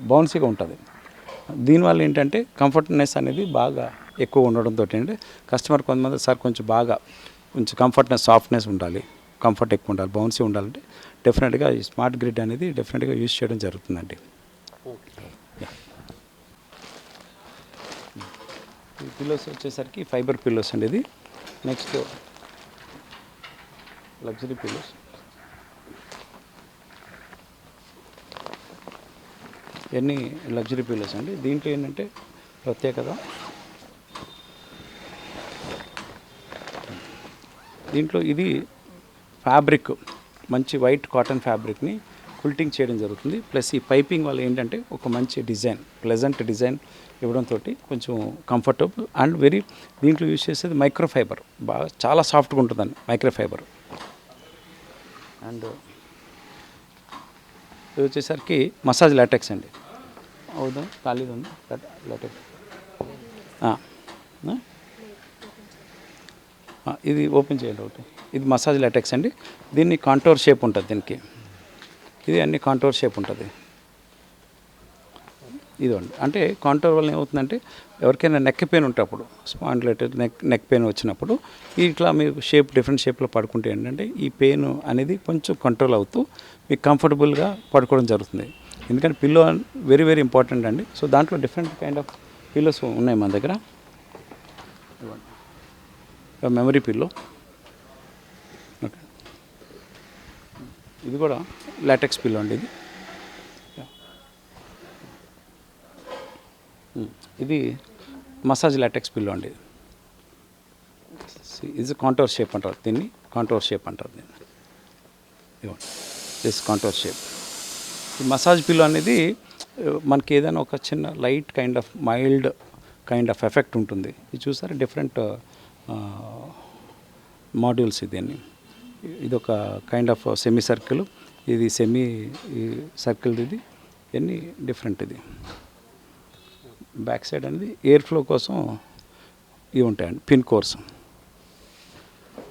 బౌన్సీగా ఉంటుంది. దీనివల్ల ఏంటంటే కంఫర్ట్నెస్ అనేది బాగా ఎక్కువ ఉండడంతో ఏంటంటే కస్టమర్ కొంతమంది సార్ కొంచెం కంఫర్ట్నెస్ సాఫ్ట్నెస్ ఉండాలి, కంఫర్ట్ ఎక్కువ ఉండాలి, బౌన్సీ ఉండాలంటే డెఫినెట్గా ఈ స్మార్ట్ గ్రిడ్ అనేది డెఫినెట్గా యూజ్ చేయడం జరుగుతుందండి. ఈ పిల్లోస్ వచ్చేసరికి ఫైబర్ పిల్లోస్ అండి. ఇది నెక్స్ట్ లగ్జరీ పిల్లోస్. ఇవన్నీ లగ్జరీ పిల్లోస్ అండి. దీంట్లో ఏంటంటే ప్రత్యేకత, దీంట్లో ఇది ఫ్యాబ్రిక్ మంచి వైట్ కాటన్ ఫ్యాబ్రిక్ని క్విల్టింగ్ చేయడం జరుగుతుంది. ప్లస్ ఈ పైపింగ్ వల్ల ఏంటంటే ఒక మంచి డిజైన్, ప్లెజెంట్ డిజైన్ ఇవ్వడంతో కొంచెం కంఫర్టబుల్ అండ్ వెరీ. దీంట్లో యూజ్ చేసేది మైక్రోఫైబర్, బాగా చాలా సాఫ్ట్గా ఉంటుందండి మైక్రోఫైబర్. అండ్ ఇది వచ్చేసరికి మసాజ్ లాటెక్స్ అండి. అవుదా ఖాళీగా ఉంది లాటెక్స్. ఇది ఓపెన్ చేయండి ఒకటి. ఇది మసాజ్ లాటెక్స్ అండి. దీన్ని కాంటోర్ షేప్ ఉంటుంది దీనికి. ఇది అన్ని కాంటోర్ షేప్ ఉంటుంది. ఇదండి అంటే కాంటోర్ వల్ల ఏమవుతుందంటే ఎవరికైనా నెక్ పెయిన్ ఉంటప్పుడు, స్పాండిలైటిస్ నెక్ పెయిన్ వచ్చినప్పుడు ఇట్లా మీకు డిఫరెంట్ షేప్లో పడుకుంటే ఏంటంటే ఈ పెయిన్ అనేది కొంచెం కంట్రోల్ అవుతూ మీకు కంఫర్టబుల్గా పడుకోవడం జరుగుతుంది. ఎందుకంటే పిల్లో వెరీ వెరీ ఇంపార్టెంట్ అండి. సో దాంట్లో డిఫరెంట్ కైండ్ ఆఫ్ పిల్లోస్ ఉన్నాయి మన దగ్గర. Memory pillow, okay. ఇది కూడా లాటెక్స్ పిల్లో అండి. ఇది మసాజ్ లాటెక్స్ పిల్లో అండి. ఇది కాంటోర్ షేప్ అంటారు దీన్ని, కాంటోర్ షేప్ అంటారు దీన్ని. ఇవ్వండి, దిస్ కాంటోర్ షేప్. ఈ మసాజ్ పిల్లో అనేది మనకి ఏదైనా ఒక చిన్న light kind of mild kind of effect ఉంటుంది. ఇది చూసారా డిఫరెంట్ మాడ్యూల్స్. ఇది ఒక కైండ్ ఆఫ్ సెమీ సర్కిల్, ఇది సెమీ సర్కిల్, ఇది ఇవన్నీ డిఫరెంట్. ఇది బ్యాక్ సైడ్ అనేది ఎయిర్ ఫ్లో కోసం ఇవి ఉంటాయండి, పిన్ కోర్స్.